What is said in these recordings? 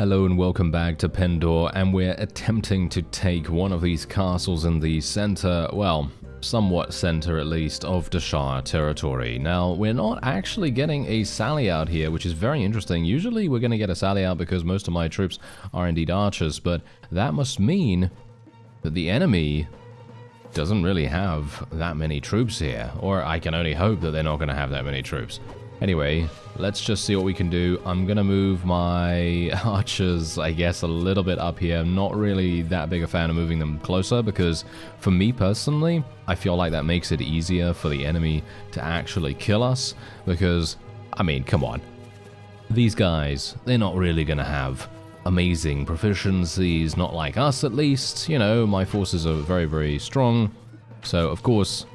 Hello and welcome back to Pendor, and we're attempting to take one of these castles in the center, well, somewhat center at least, of the SHAR territory. Now, we're not actually getting a sally out here, which is very interesting. Usually we're going to get a sally out because most of my troops are indeed archers, but that must mean that the enemy doesn't really have that many troops here, or I can only hope that they're not going to have that many troops. Anyway, let's just see what we can do. I'm gonna move my archers, I guess, a little bit up here. I'm not really that big a fan of moving them closer because, for me personally, I feel like that makes it easier for the enemy to actually kill us because, I mean, come on. These guys, they're not really gonna have amazing proficiencies, not like us at least. You know, my forces are very, very strong. So, of course,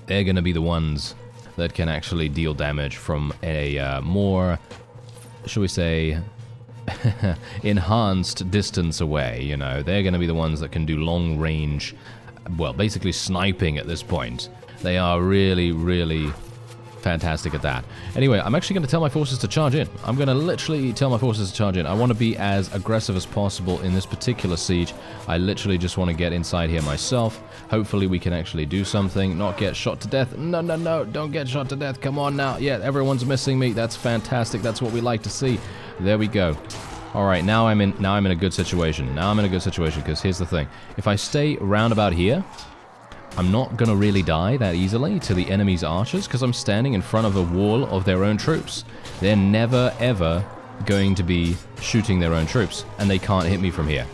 they're gonna be the ones that can actually deal damage from a more, shall we say, enhanced distance away, you know. They're going to be the ones that can do long range, well, basically sniping at this point. They are really, really fantastic at that. Anyway, I'm actually going to tell my forces to charge in. I'm going to literally tell my forces to charge in. I want to be as aggressive as possible in this particular siege. I literally just want to get inside here myself. Hopefully we can actually do something, not get shot to death. No, no, no, don't get shot to death. Come on now. Yeah, everyone's missing me. That's fantastic. That's what we like to see. There we go. All right, now I'm in a good situation. Now I'm in a good situation because here's the thing. If I stay round about here, I'm not going to really die that easily to the enemy's archers because I'm standing in front of a wall of their own troops. They're never, ever going to be shooting their own troops, and they can't hit me from here.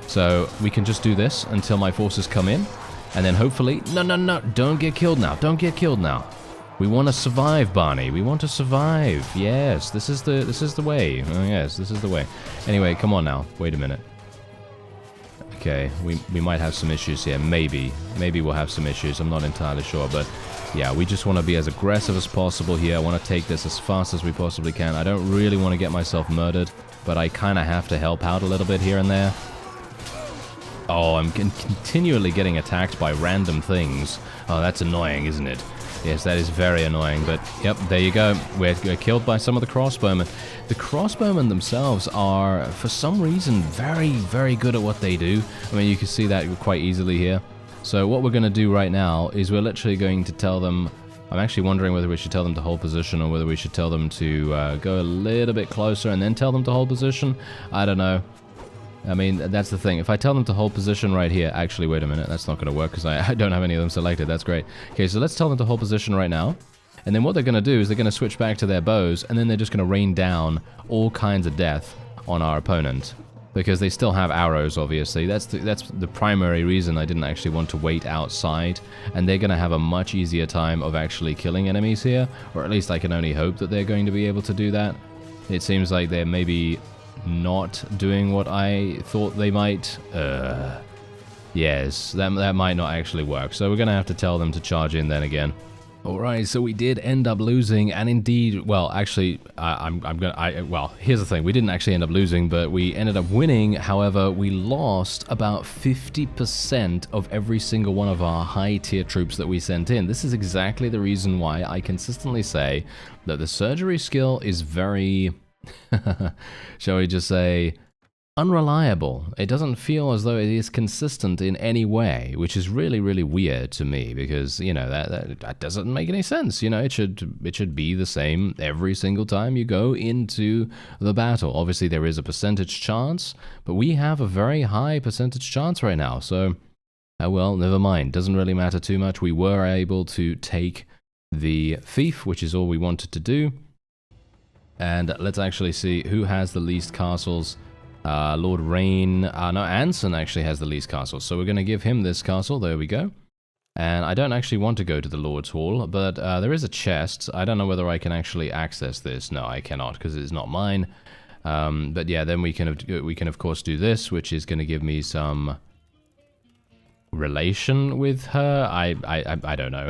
So we can just do this until my forces come in, and then hopefully... No, no, no, don't get killed now. Don't get killed now. We want to survive, Barney. We want to survive. Yes, this is the way. Oh, yes, this is the way. Anyway, come on now. Wait a minute. Okay, we might have some issues here. Maybe we'll have some issues. I'm not entirely sure, but yeah, we just want to be as aggressive as possible here. I want to take this as fast as we possibly can. I don't really want to get myself murdered, but I kind of have to help out a little bit here and there. Oh, I'm continually getting attacked by random things. Oh, that's annoying, isn't it? Yes, that is very annoying, but yep, there you go. We're killed by some of the crossbowmen. The crossbowmen themselves are, for some reason, very, very good at what they do. I mean, you can see that quite easily here. So what we're going to do right now is we're literally going to tell them... I'm actually wondering whether we should tell them to hold position or whether we should tell them to go a little bit closer and then tell them to hold position. I don't know. I mean, that's the thing. If I tell them to hold position right here... Actually, wait a minute. That's not going to work because I don't have any of them selected. That's great. Okay, so let's tell them to hold position right now. And then what they're going to do is they're going to switch back to their bows, and then they're just going to rain down all kinds of death on our opponent. Because they still have arrows, obviously. That's the primary reason I didn't actually want to wait outside. And they're going to have a much easier time of actually killing enemies here. Or at least I can only hope that they're going to be able to do that. It seems like they're maybe... not doing what I thought they might. Yes, that might not actually work. So we're going to have to tell them to charge in then again. Alright, so we did end up losing, and indeed, well, actually, well, here's the thing. We didn't actually end up losing, but we ended up winning. However, we lost about 50% of every single one of our high-tier troops that we sent in. This is exactly the reason why I consistently say that the surgery skill is very... shall we just say, unreliable. It doesn't feel as though it is consistent in any way, which is really, really weird to me because, you know, that doesn't make any sense. You know, it should be the same every single time you go into the battle. Obviously, there is a percentage chance, but we have a very high percentage chance right now. So, well, never mind. Doesn't really matter too much. We were able to take the fief, which is all we wanted to do. And let's actually see who has the least castles. Lord Rain... no, Anson actually has the least castles. So we're going to give him this castle. There we go. And I don't actually want to go to the Lord's Hall, but there is a chest. I don't know whether I can actually access this. No, I cannot because it's not mine. But yeah, then we can of course do this, which is going to give me some relation with her. I don't know.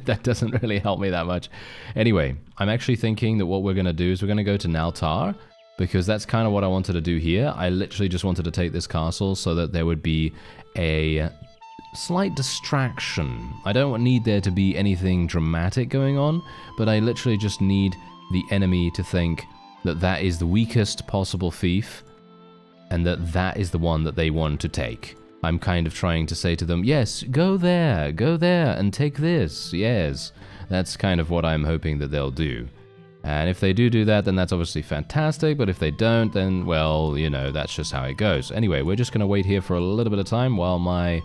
That doesn't really help me that much. Anyway, I'm actually thinking that what we're going to do is we're going to go to Naltar, because that's kind of what I wanted to do here. I literally just wanted to take this castle so that there would be a slight distraction. I don't need there to be anything dramatic going on, but I literally just need the enemy to think, that that is the weakest possible fief, and that that is the one that they want to take. I'm kind of trying to say to them, yes, go there, and take this, yes. That's kind of what I'm hoping that they'll do. And if they do that, then that's obviously fantastic, but if they don't, then, well, you know, that's just how it goes. Anyway, we're just going to wait here for a little bit of time while my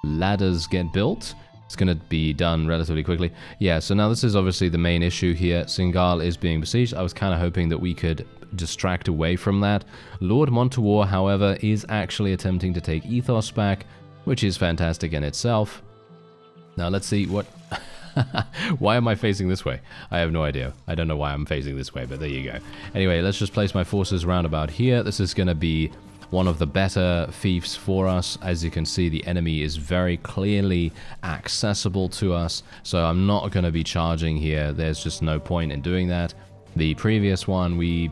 ladders get built. It's going to be done relatively quickly. Yeah, so now this is obviously the main issue here. Singal is being besieged. I was kind of hoping that we could distract away from that. Lord Montawar, however, is actually attempting to take Ethos back, which is fantastic in itself. Now, let's see what... Why am I facing this way? I have no idea. I don't know why I'm facing this way, but there you go. Anyway, let's just place my forces around about here. This is going to be one of the better fiefs for us. As you can see, the enemy is very clearly accessible to us, so I'm not going to be charging here. There's just no point in doing that. The previous one, we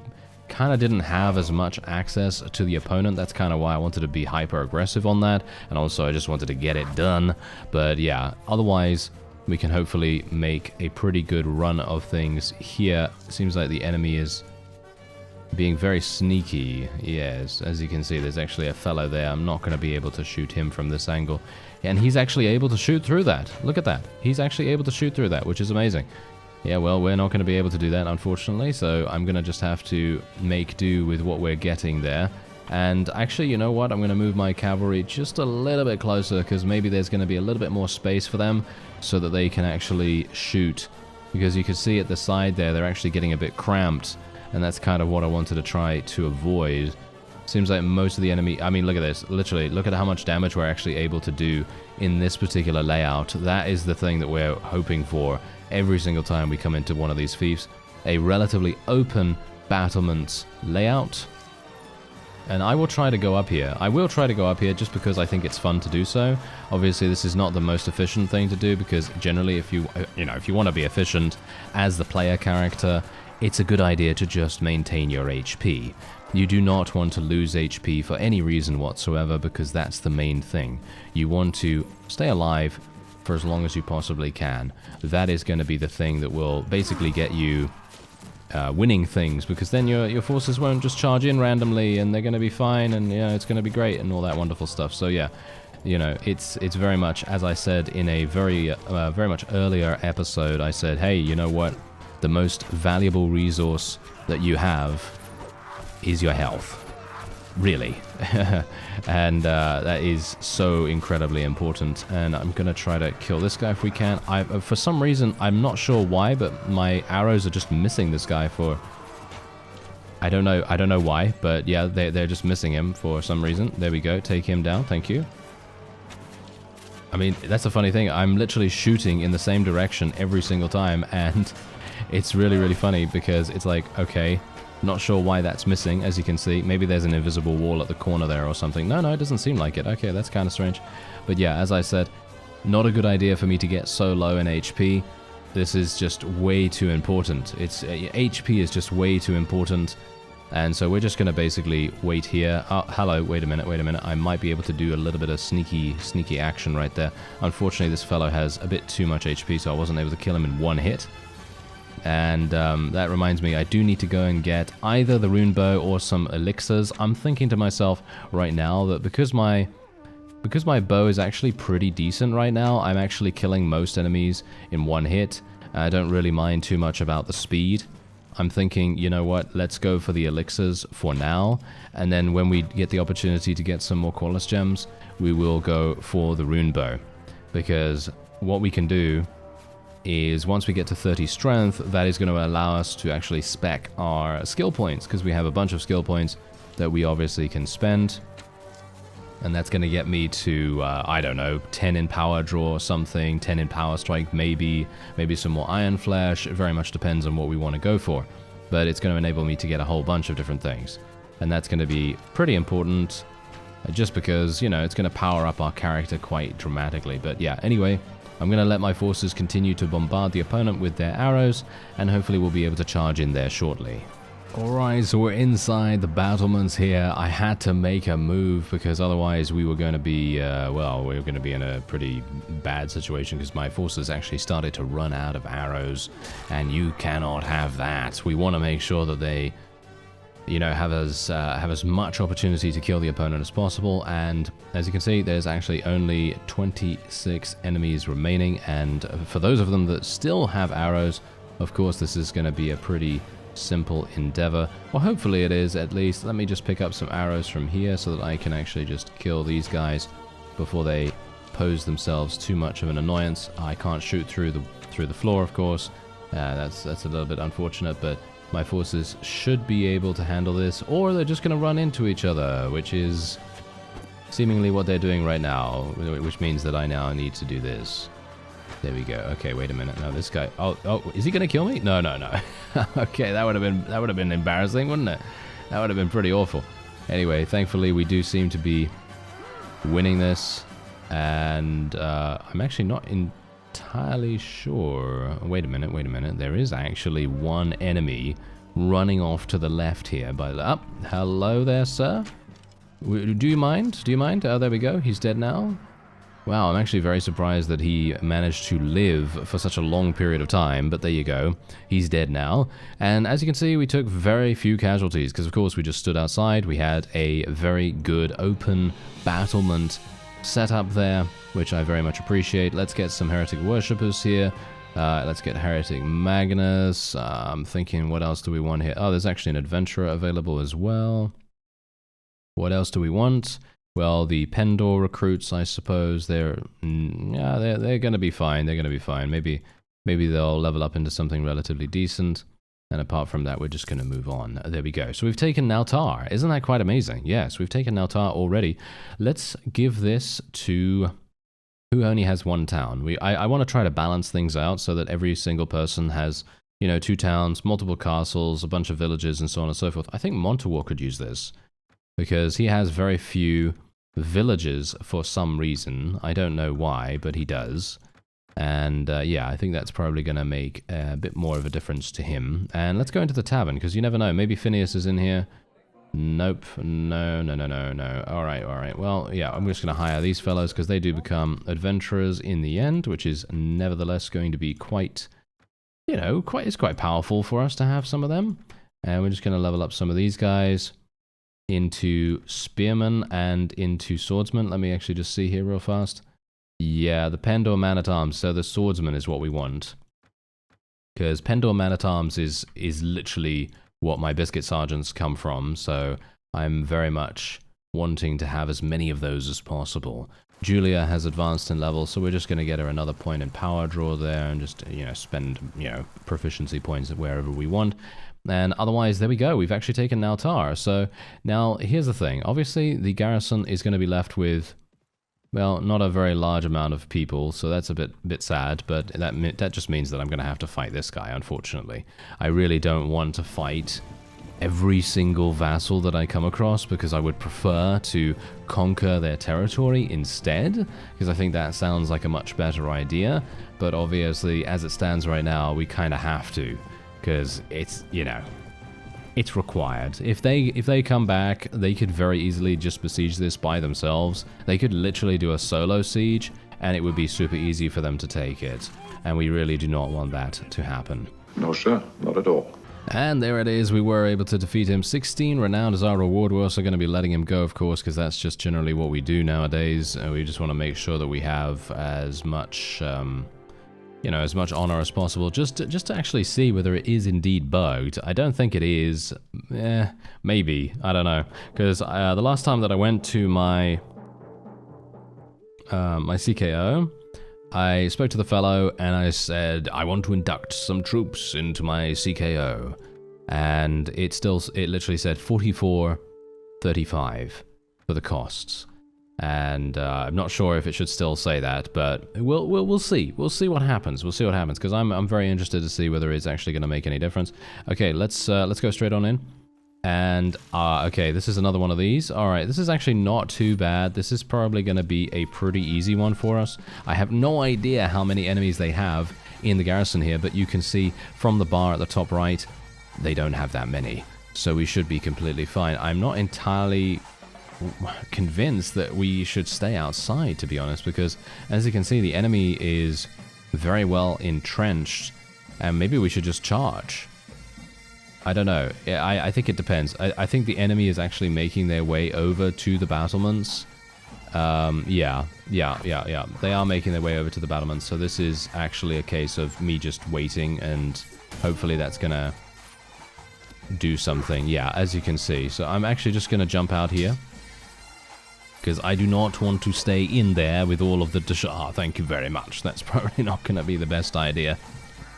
kind of didn't have as much access to the opponent. That's kind of why I wanted to be hyper aggressive on that, and also I just wanted to get it done. But yeah, otherwise we can hopefully make a pretty good run of things here. Seems like the enemy is being very sneaky. Yes, as you can see, there's actually a fellow there. I'm not going to be able to shoot him from this angle. And he's actually able to shoot through that. Look at that. He's actually able to shoot through that, which is amazing. Yeah, well, we're not going to be able to do that, unfortunately, so I'm going to just have to make do with what we're getting there. And actually, you know what? I'm going to move my cavalry just a little bit closer, because maybe there's going to be a little bit more space for them so that they can actually shoot. Because you can see at the side there, they're actually getting a bit cramped, and that's kind of what I wanted to try to avoid. Seems like most of the enemy... I mean, look at this. Literally, look at how much damage we're actually able to do in this particular layout. That is the thing that we're hoping for every single time we come into one of these fiefs. A relatively open battlement layout. And I will try to go up here. I will try to go up here just because I think it's fun to do so. Obviously, this is not the most efficient thing to do, because generally if you want to be efficient as the player character, it's a good idea to just maintain your HP. You do not want to lose HP for any reason whatsoever, because that's the main thing. You want to stay alive for as long as you possibly can. That is going to be the thing that will basically get you winning things, because then your forces won't just charge in randomly and they're going to be fine, and you know, it's going to be great and all that wonderful stuff. So yeah, you know, it's very much, as I said in a very much earlier episode, I said, hey, you know what? The most valuable resource that you have is your health. Really. And that is so incredibly important. And I'm going to try to kill this guy if we can. For some reason, I'm not sure why, but my arrows are just missing this guy for... I don't know why, but yeah, they're just missing him for some reason. There we go. Take him down. Thank you. I mean, that's a funny thing. I'm literally shooting in the same direction every single time, and it's really, really funny because it's like, okay... Not sure why that's missing, as you can see. Maybe there's an invisible wall at the corner there or something. No, it doesn't seem like it. Okay, that's kind of strange. But yeah, as I said, not a good idea for me to get so low in HP. This is just way too important. HP is just way too important. And so we're just going to basically wait here. Oh, hello, wait a minute. I might be able to do a little bit of sneaky action right there. Unfortunately, this fellow has a bit too much HP, so I wasn't able to kill him in one hit. And that reminds me, I do need to go and get either the rune bow or some elixirs. I'm thinking to myself right now that because my bow is actually pretty decent right now, I'm actually killing most enemies in one hit. I don't really mind too much about the speed. I'm thinking, you know what, let's go for the elixirs for now, and then when we get the opportunity to get some more Corliss gems, we will go for the rune bow. Because what we can do is once we get to 30 strength, that is going to allow us to actually spec our skill points, because we have a bunch of skill points that we obviously can spend. And that's going to get me to, I don't know, 10 in power draw or something, 10 in power strike, maybe some more iron flesh. It very much depends on what we want to go for. But it's going to enable me to get a whole bunch of different things. And that's going to be pretty important, just because, you know, it's going to power up our character quite dramatically. But yeah, anyway, I'm going to let my forces continue to bombard the opponent with their arrows, and hopefully we'll be able to charge in there shortly. Alright, so we're inside the battlements here. I had to make a move because otherwise we were going to be, well, we were going to be in a pretty bad situation because my forces actually started to run out of arrows, and you cannot have that. We want to make sure that they you know, have as much opportunity to kill the opponent as possible. And as you can see, there's actually only 26 enemies remaining, and for those of them that still have arrows, of course this is going to be a pretty simple endeavor. Well, hopefully it is, at least. Let me just pick up some arrows from here so that I can actually just kill these guys before they pose themselves too much of an annoyance. I can't shoot through the floor, of course. That's a little bit unfortunate, but my forces should be able to handle this, or they're just going to run into each other, which is seemingly what they're doing right now, which means that I now need to do this. There we go. Okay, wait a minute. No, this guy. Oh, is he going to kill me? No. Okay, that would have been embarrassing, wouldn't it? That would have been pretty awful. Anyway, thankfully we do seem to be winning this, and I'm actually not entirely sure. Wait a minute. There is actually one enemy running off to the left here. Hello there, sir. Do you mind? Oh, there we go. He's dead now. Wow, I'm actually very surprised that he managed to live for such a long period of time, but there you go. He's dead now. And as you can see, we took very few casualties, because of course we just stood outside. We had a very good open battlement set up there, which I very much appreciate. Let's get some heretic worshippers here. Let's get heretic Magnus. I'm thinking, what else do we want here? Oh, there's actually an adventurer available as well. What else do we want? Well, the Pendor recruits, I suppose, they're going to be fine. They're going to be fine. Maybe they'll level up into something relatively decent. And apart from that, we're just going to move on. There we go. So we've taken Naltar. Isn't that quite amazing? Yes, we've taken Naltar already. Let's give this to who only has one town. I want to try to balance things out so that every single person has, you know, 2 towns, multiple castles, a bunch of villages, and so on and so forth. I think Montawar could use this, because he has very few villages for some reason. I don't know why, but he does. And yeah, I think that's probably going to make a bit more of a difference to him. And let's go into the tavern, because you never know. Maybe Phineas is in here. Nope. No. All right. Well, yeah, I'm just going to hire these fellows, because they do become adventurers in the end, which is nevertheless going to be quite, you know, it's quite powerful for us to have some of them. And we're just going to level up some of these guys into spearmen and into swordsmen. Let me actually just see here real fast. Yeah, the Pendor man-at-arms. So the swordsman is what we want, because Pendor man-at-arms is literally what my biscuit sergeants come from. So I'm very much wanting to have as many of those as possible. Julia has advanced in level, so we're just going to get her another point in power draw there, and just, you know, spend, you know, proficiency points wherever we want. And otherwise, there we go. We've actually taken Naltar. So now, here's the thing. Obviously, the garrison is going to be left with, well, not a very large amount of people, so that's a bit sad, but that just means that I'm going to have to fight this guy, unfortunately. I really don't want to fight every single vassal that I come across, because I would prefer to conquer their territory instead, because I think that sounds like a much better idea. But obviously, as it stands right now, we kind of have to, because it's, you know, it's required. If they come back, they could very easily just besiege this by themselves. They could literally do a solo siege, and it would be super easy for them to take it. And we really do not want that to happen. No, sir, not at all. And there it is, we were able to defeat him. 16 renowned as our reward. We're also going to be letting him go, of course, because that's just generally what we do nowadays. We just want to make sure that we have as much, you know, as much honor as possible, just to actually see whether it is indeed bugged. I don't think it is. Maybe. I don't know. Because the last time that I went to my my CKO, I spoke to the fellow and I said, I want to induct some troops into my CKO. And it literally said 44.35 for the costs. And I'm not sure if it should still say that, but we'll see. We'll see what happens. We'll see what happens, because I'm very interested to see whether it's actually going to make any difference. Okay, let's go straight on in. And okay, this is another one of these. All right, this is actually not too bad. This is probably going to be a pretty easy one for us. I have no idea how many enemies they have in the garrison here, but you can see from the bar at the top right, they don't have that many. So we should be completely fine. I'm not entirely convinced that we should stay outside, to be honest, because as you can see, the enemy is very well entrenched, and maybe we should just charge. I don't know. I think it depends. I think the enemy is actually making their way over to the battlements. Yeah. They are making their way over to the battlements, so this is actually a case of me just waiting, and hopefully that's gonna do something. Yeah, as you can see. So I'm actually just gonna jump out here, because I do not want to stay in there with all of the... Ah, thank you very much. That's probably not gonna be the best idea.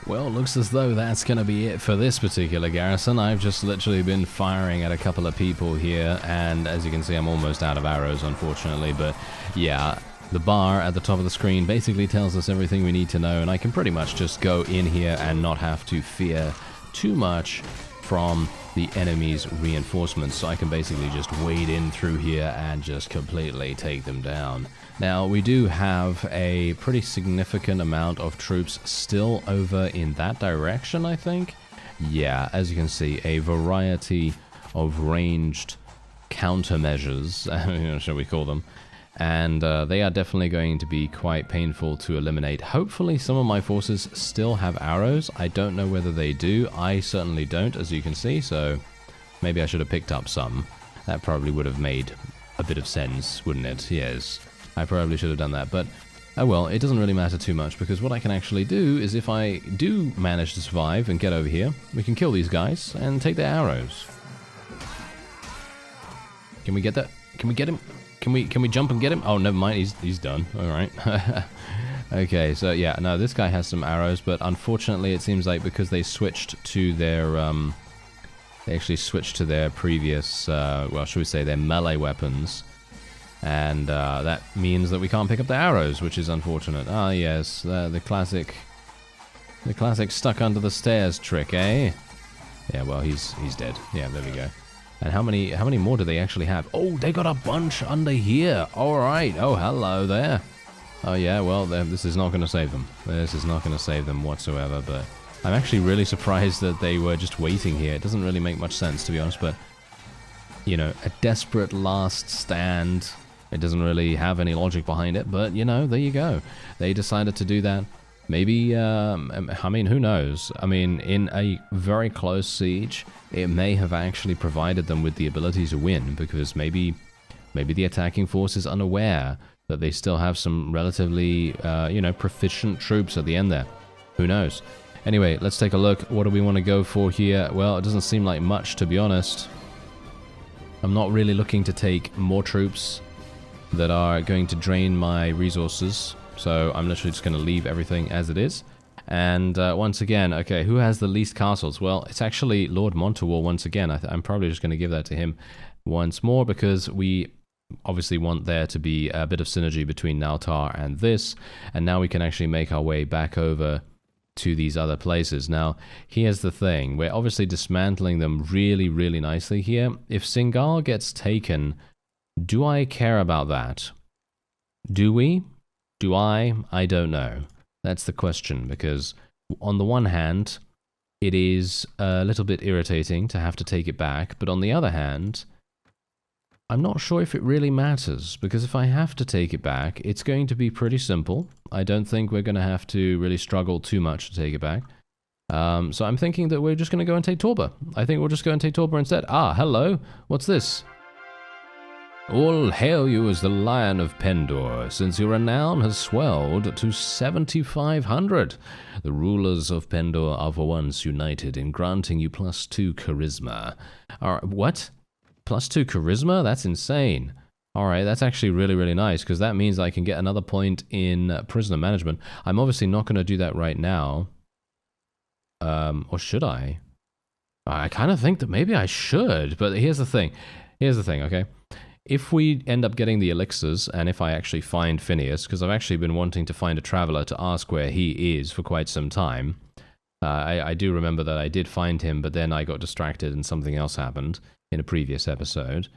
Well, looks as though that's going to be it for this particular garrison. I've just literally been firing at a couple of people here, and as you can see, I'm almost out of arrows, unfortunately. But yeah, the bar at the top of the screen basically tells us everything we need to know, and I can pretty much just go in here and not have to fear too much from the enemy's reinforcements. So I can basically just wade in through here and just completely take them down. Now, we do have a pretty significant amount of troops still over in that direction, I think. Yeah, as you can see, a variety of ranged countermeasures, shall we call them. And they are definitely going to be quite painful to eliminate. Hopefully some of my forces still have arrows. I don't know whether they do. I certainly don't, as you can see, so maybe I should have picked up some. That probably would have made a bit of sense, wouldn't it? Yes. I probably should have done that, but oh well, it doesn't really matter too much, because what I can actually do is, if I do manage to survive and get over here, we can kill these guys and take their arrows. Can we get that? Can we get him? Can we jump and get him? Oh, never mind, he's done. All right. Okay, so yeah, no, this guy has some arrows, but unfortunately it seems like because they switched to their they actually switched to their previous well, should we say their melee weapons. And that means that we can't pick up the arrows, which is unfortunate. Ah, yes, the classic stuck under the stairs trick, eh? Yeah, well, he's dead. Yeah, there we go. And how many more do they actually have? Oh, they got a bunch under here. All right. Oh, hello there. Oh yeah, well, this is not going to save them. This is not going to save them whatsoever. But I'm actually really surprised that they were just waiting here. It doesn't really make much sense, to be honest. But you know, a desperate last stand. It doesn't really have any logic behind it, but, you know, there you go. They decided to do that. Maybe, I mean, who knows? I mean, in a very close siege, it may have actually provided them with the ability to win, because maybe the attacking force is unaware that they still have some relatively, you know, proficient troops at the end there. Who knows? Anyway, let's take a look. What do we want to go for here? Well, it doesn't seem like much, to be honest. I'm not really looking to take more troops that are going to drain my resources, so I'm literally just going to leave everything as it is. And once again, okay, who has the least castles? Well, it's actually Lord Montewall once again. I'm probably just going to give that to him once more, because we obviously want there to be a bit of synergy between Naltar and this, and now we can actually make our way back over to these other places. Now, here's the thing. We're obviously dismantling them really, really nicely here. If Singal gets taken, do I care about that? Do we? Do I? I don't know. That's the question, because on the one hand, it is a little bit irritating to have to take it back, but on the other hand, I'm not sure if it really matters, because if I have to take it back, it's going to be pretty simple. I don't think we're going to have to really struggle too much to take it back. So I'm thinking that we're just going to go and take Torba. I think we'll just go and take Torba instead. Ah, hello. What's this? All hail you as the Lion of Pendor, since your renown has swelled to 7,500. The rulers of Pendor are for once united in granting you +2 charisma. What? +2 charisma? That's insane. Alright, that's actually really, really nice, because that means I can get another point in prisoner management. I'm obviously not going to do that right now. Or should I? I kind of think that maybe I should, but here's the thing. Here's the thing, okay? If we end up getting the elixirs, and if I actually find Phineas, because I've actually been wanting to find a traveler to ask where he is for quite some time. I do remember that I did find him, but then I got distracted and something else happened in a previous episode.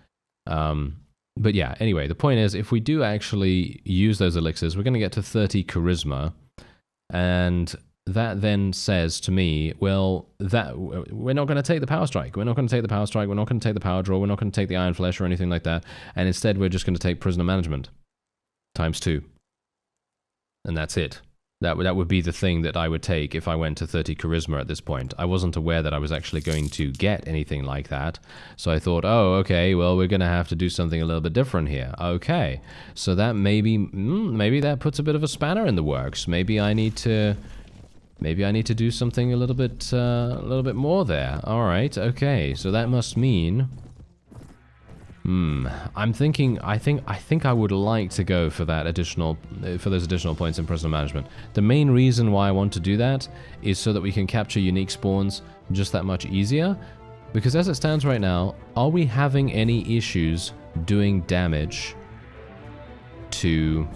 But yeah, anyway, the point is, if we do actually use those elixirs, we're going to get to 30 charisma, and that then says to me, well, that we're not going to take the power strike. We're not going to take the power strike. We're not going to take the power draw. We're not going to take the iron flesh or anything like that. And instead, we're just going to take prisoner management ×2. And that's it. That would be the thing that I would take if I went to 30 charisma at this point. I wasn't aware that I was actually going to get anything like that. So I thought, oh, okay, well, we're going to have to do something a little bit different here. Okay, so that maybe that puts a bit of a spanner in the works. Maybe I need to do something a little bit more there. All right, okay, so that must mean... I'm thinking. I think I would like to go for that for those additional points in personal management. The main reason why I want to do that is so that we can capture unique spawns just that much easier. Because as it stands right now, are we having any issues doing damage to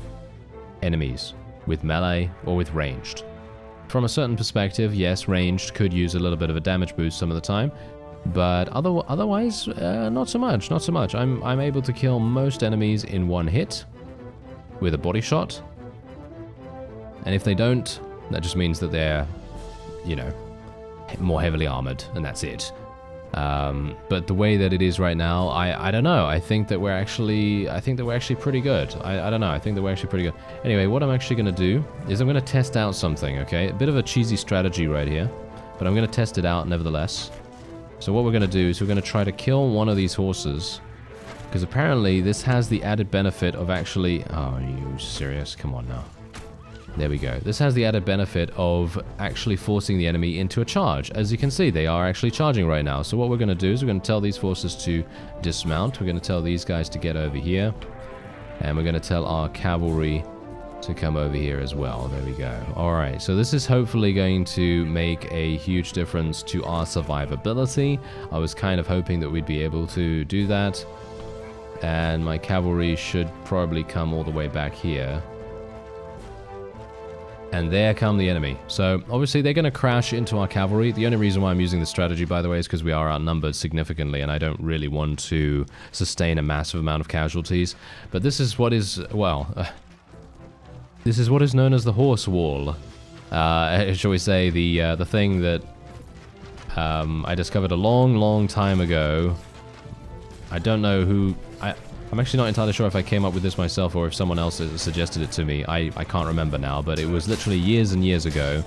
enemies with melee or with ranged? From a certain perspective, yes, ranged could use a little bit of a damage boost some of the time. But otherwise, not so much, not so much. I'm able to kill most enemies in one hit with a body shot. And if they don't, that just means that they're, you know, more heavily armored, and that's it. But the way that it is right now, I don't know. I think that we're actually pretty good. I don't know. I think that we're actually pretty good. Anyway, what I'm actually going to do is I'm going to test out something, okay? A bit of a cheesy strategy right here, but I'm going to test it out nevertheless. So what we're going to do is we're going to try to kill one of these horses, because apparently this has the added benefit of actually... Oh, are you serious? Come on now. There we go. This has the added benefit of actually forcing the enemy into a charge. As you can see, they are actually charging right now. So what we're going to do is we're going to tell these forces to dismount. We're going to tell these guys to get over here. And we're going to tell our cavalry to come over here as well. There we go. Alright, so this is hopefully going to make a huge difference to our survivability. I was kind of hoping that we'd be able to do that. And my cavalry should probably come all the way back here. And there come the enemy. So obviously they're going to crash into our cavalry. The only reason why I'm using this strategy, by the way, is because we are outnumbered significantly and I don't really want to sustain a massive amount of casualties. But this is what is, well... this is what is known as the horse wall. Shall we say, the thing that I discovered a long time ago. I don't know who... I'm actually not entirely sure if I came up with this myself or if someone else suggested it to me. I can't remember now, but it was literally years and years ago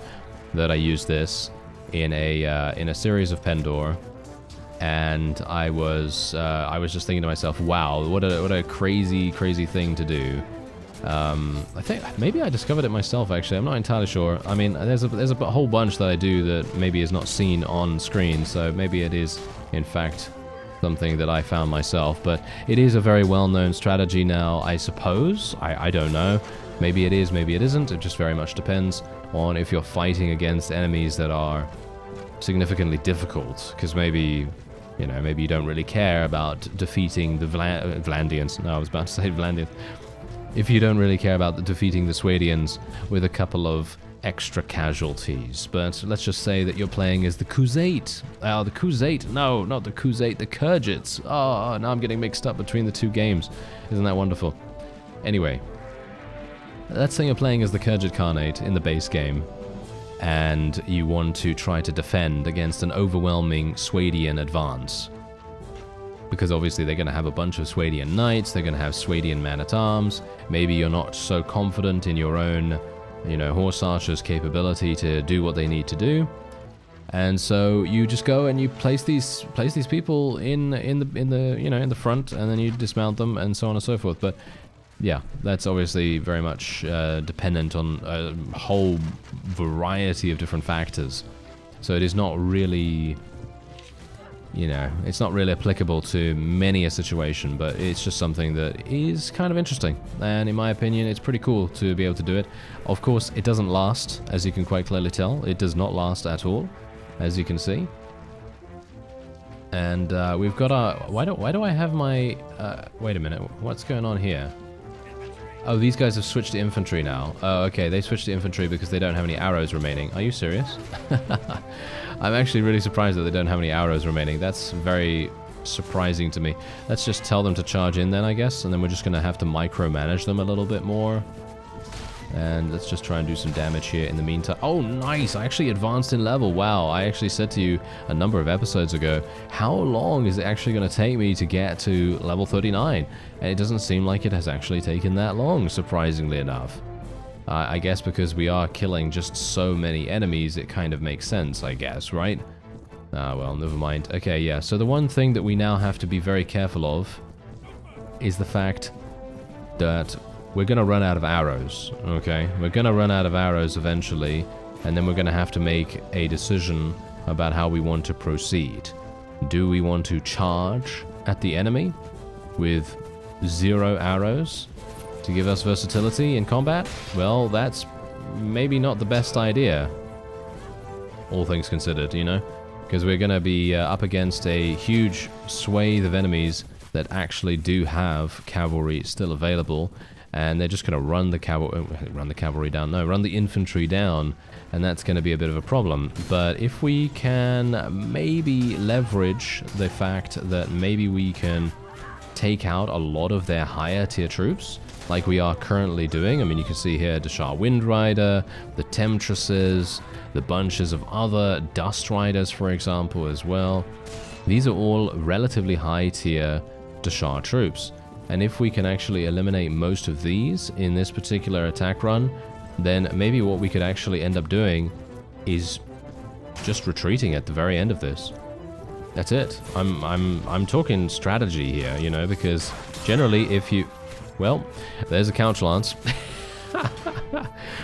that I used this in a series of Pendor. And I was just thinking to myself, wow, what a crazy thing to do. I think maybe I discovered it myself, actually. I'm not entirely sure. I mean, there's a whole bunch that I do that maybe is not seen on screen, so maybe it is, in fact, something that I found myself. But it is a very well-known strategy now, I suppose. I don't know. Maybe it is, maybe it isn't. It just very much depends on if you're fighting against enemies that are significantly difficult, because maybe... you know, maybe you don't really care about defeating the Vlandians. No, I was about to say Vlandians. If you don't really care about defeating the Swadians with a couple of extra casualties. But let's just say that you're playing as the Khuzait. Oh, the Khuzait. No, not the Khuzait, the Khergits. Oh, now I'm getting mixed up between the two games. Isn't that wonderful? Anyway, let's say you're playing as the Khergit Khanate in the base game, and you want to try to defend against an overwhelming Swadian advance. Because obviously they're going to have a bunch of Swadian knights, they're going to have Swadian man-at-arms. Maybe you're not so confident in your own, you know, horse archers' capability to do what they need to do. And so you just go and you place these people in the front, and then you dismount them and so on and so forth. But yeah, that's obviously very much dependent on a whole variety of different factors. So it is not really, you know, it's not really applicable to many a situation, but it's just something that is kind of interesting. And in my opinion, it's pretty cool to be able to do it. Of course, it doesn't last, as you can quite clearly tell. It does not last at all, as you can see. And we've got our... Why do I have my... wait a minute, what's going on here? Oh, these guys have switched to infantry now. Oh, okay, they switched to infantry because they don't have any arrows remaining. Are you serious? I'm actually really surprised that they don't have any arrows remaining. That's very surprising to me. Let's just tell them to charge in then, I guess, and then we're just going to have to micromanage them a little bit more. And let's just try and do some damage here in the meantime. Oh, nice! I actually advanced in level. Wow, I actually said to you a number of episodes ago, how long is it actually going to take me to get to level 39? And it doesn't seem like it has actually taken that long, surprisingly enough. I guess because we are killing just so many enemies, it kind of makes sense, I guess, right? Well, never mind. Okay, yeah, so the one thing that we now have to be very careful of is the fact that we're going to run out of arrows, okay? We're going to run out of arrows eventually, and then we're going to have to make a decision about how we want to proceed. Do we want to charge at the enemy with 0 arrows to give us versatility in combat? Well, that's maybe not the best idea, all things considered, you know? Because we're going to be up against a huge swathe of enemies that actually do have cavalry still available, and they're just going to run the infantry down, and that's going to be a bit of a problem. But if we can maybe leverage the fact that maybe we can take out a lot of their higher tier troops, like we are currently doing. I mean, you can see here the SHAR Wind Rider, the Temptresses, the bunches of other Dust Riders, for example, as well. These are all relatively high tier SHAR troops. And if we can actually eliminate most of these in this particular attack run, then maybe what we could actually end up doing is just retreating at the very end of this. That's it. I'm talking strategy here, you know, because generally if you... Well, there's a couch lance.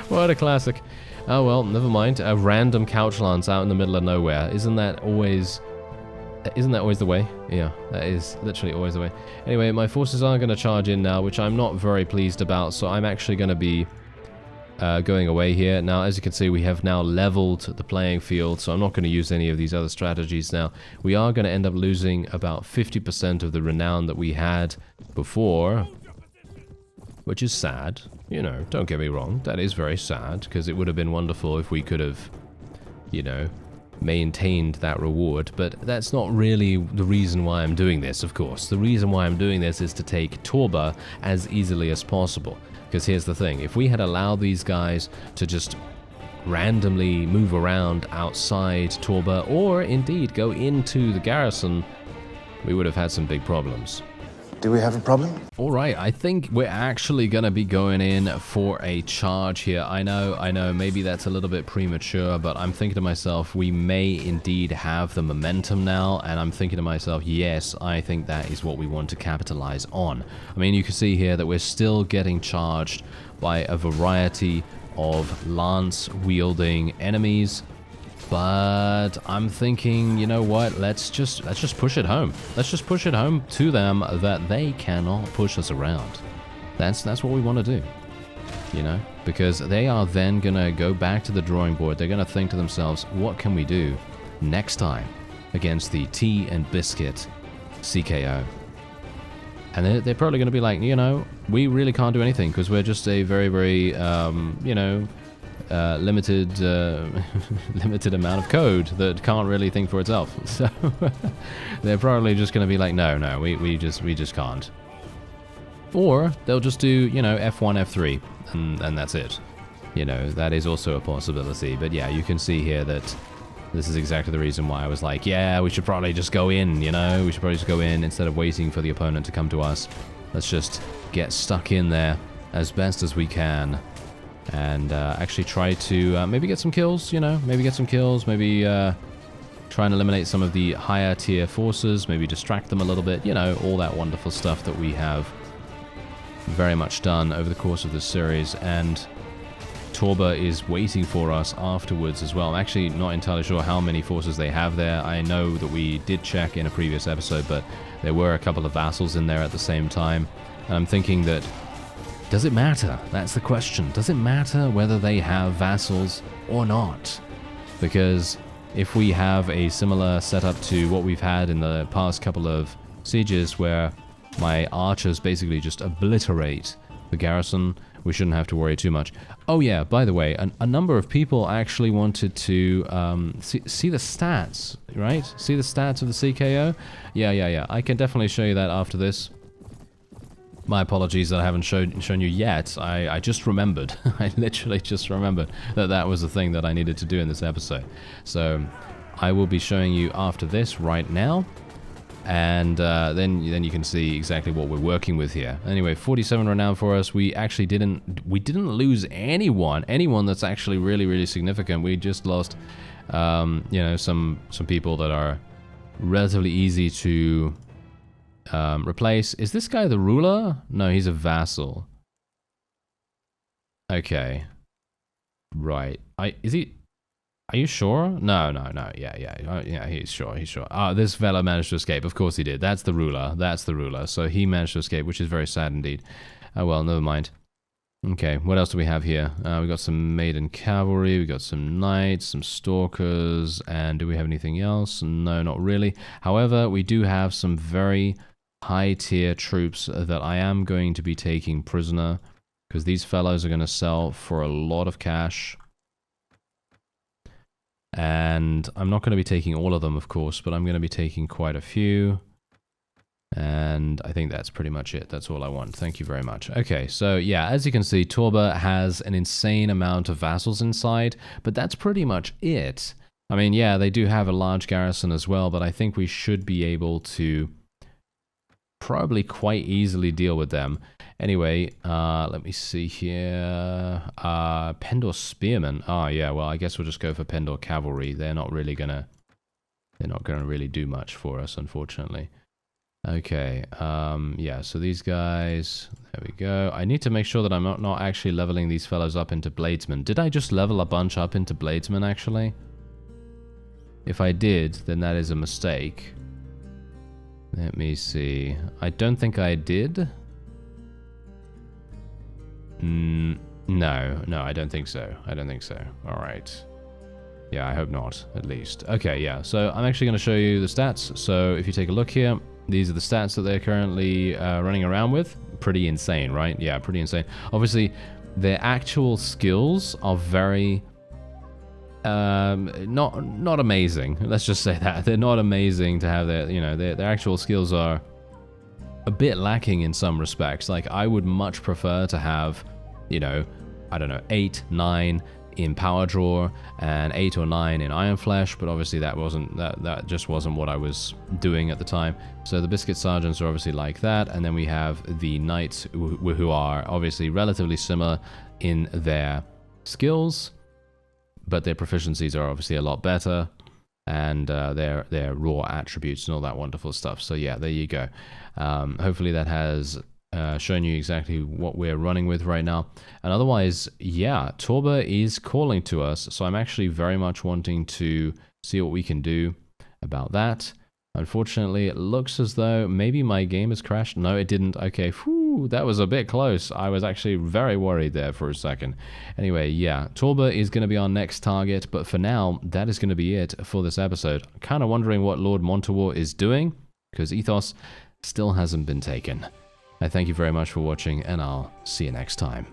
What a classic. Oh well, never mind. A random couch lance out in the middle of nowhere. Isn't that always the way? Yeah, that is literally always the way. Anyway, my forces are going to charge in now, which I'm not very pleased about, so I'm actually going to be going away here. Now, as you can see, we have now leveled the playing field, so I'm not going to use any of these other strategies now. We are going to end up losing about 50% of the renown that we had before, which is sad. You know, don't get me wrong, that is very sad, because it would have been wonderful if we could have, you know, maintained that reward, but that's not really the reason why I'm doing this, of course. The reason why I'm doing this is to take Torba as easily as possible. Because here's the thing, if we had allowed these guys to just randomly move around outside Torba, or indeed go into the garrison, we would have had some big problems. Do we have a problem? Alright, I think we're actually going to be going in for a charge here. I know, maybe that's a little bit premature, but I'm thinking to myself, we may indeed have the momentum now, and I'm thinking to myself, yes, I think that is what we want to capitalize on. I mean, you can see here that we're still getting charged by a variety of lance-wielding enemies, but I'm thinking, you know what, let's just push it home. Let's just push it home to them that they cannot push us around. That's what we want to do, you know, because they are then going to go back to the drawing board. They're going to think to themselves, what can we do next time against the Tea and Biscuit CKO? And they're probably going to be like, you know, we really can't do anything because we're just a very, very, you know, limited amount of code that can't really think for itself. So they're probably just going to be like, no, we just can't. Or they'll just do, you know, F1, F3, and that's it. You know, that is also a possibility. But yeah, you can see here that this is exactly the reason why I was like, yeah, we should probably just go in, you know, we should probably just go in instead of waiting for the opponent to come to us. Let's just get stuck in there as best as we can. And actually try to maybe get some kills, you know, maybe try and eliminate some of the higher tier forces, maybe distract them a little bit, you know, all that wonderful stuff that we have very much done over the course of this series. And Torba is waiting for us afterwards as well. I'm actually not entirely sure how many forces they have there. I know that we did check in a previous episode, but there were a couple of vassals in there at the same time. And I'm thinking that, does it matter? That's the question. Does it matter whether they have vassals or not? Because if we have a similar setup to what we've had in the past couple of sieges where my archers basically just obliterate the garrison, we shouldn't have to worry too much. Oh yeah, by the way, a number of people actually wanted to see the stats, right? See the stats of the CKO? Yeah. I can definitely show you that after this. My apologies that I haven't shown you yet. I just remembered. I literally just remembered that was the thing that I needed to do in this episode. So I will be showing you after this right now. And then you can see exactly what we're working with here. Anyway, 47 renown for us. We actually didn't lose anyone that's actually really significant. We just lost, you know, some people that are relatively easy to replace. Is this guy the ruler? No, he's a vassal. Okay, right. Is he? Are you sure? No. Yeah, he's sure. This fellow managed to escape. Of course he did. That's the ruler. So he managed to escape, which is very sad indeed. Oh well, never mind. Okay, what else do we have here? We got some maiden cavalry, we got some knights, some stalkers, and do we have anything else? No, not really. However, we do have some very high tier troops that I am going to be taking prisoner, because these fellows are going to sell for a lot of cash. And I'm not going to be taking all of them, of course, but I'm going to be taking quite a few. And I think that's pretty much it. That's all I want. Thank you very much. Okay, so yeah, as you can see, Torba has an insane amount of vassals inside, but that's pretty much it. I mean, yeah, they do have a large garrison as well, but I think we should be able to probably quite easily deal with them. Anyway, let me see here. Pendor Spearmen. Oh, yeah, well, I guess we'll just go for Pendor Cavalry. They're not gonna really do much for us, unfortunately. Okay, yeah, so these guys, there we go. I need to make sure that I'm not actually leveling these fellows up into Bladesmen. Did I just level a bunch up into Bladesmen, actually? If I did, then that is a mistake. Let me see. I don't think I did. No, I don't think so. Alright. Yeah, I hope not, at least. Okay, yeah, so I'm actually going to show you the stats. So if you take a look here, these are the stats that they're currently running around with. Pretty insane, right? Yeah, pretty insane. Obviously, their actual skills are very... not amazing. Let's just say that. They're not amazing to have their, you know, their actual skills are a bit lacking in some respects. Like, I would much prefer to have, you know, I don't know, 8, 9 in Power Draw and 8 or 9 in Iron Flesh, but obviously that just wasn't what I was doing at the time. So the Biscuit Sergeants are obviously like that, and then we have the Knights who are obviously relatively similar in their skills, but their proficiencies are obviously a lot better, and their raw attributes and all that wonderful stuff. So yeah, there you go. Hopefully that has shown you exactly what we're running with right now. And otherwise, yeah, Torba is calling to us, so I'm actually very much wanting to see what we can do about that. Unfortunately, it looks as though maybe my game has crashed. No, it didn't. Okay, whew, that was a bit close. I was actually very worried there for a second. Anyway, yeah, Torba is going to be our next target, but for now, that is going to be it for this episode. I'm kind of wondering what Lord Montawar is doing, because Ethos still hasn't been taken. I thank you very much for watching, and I'll see you next time.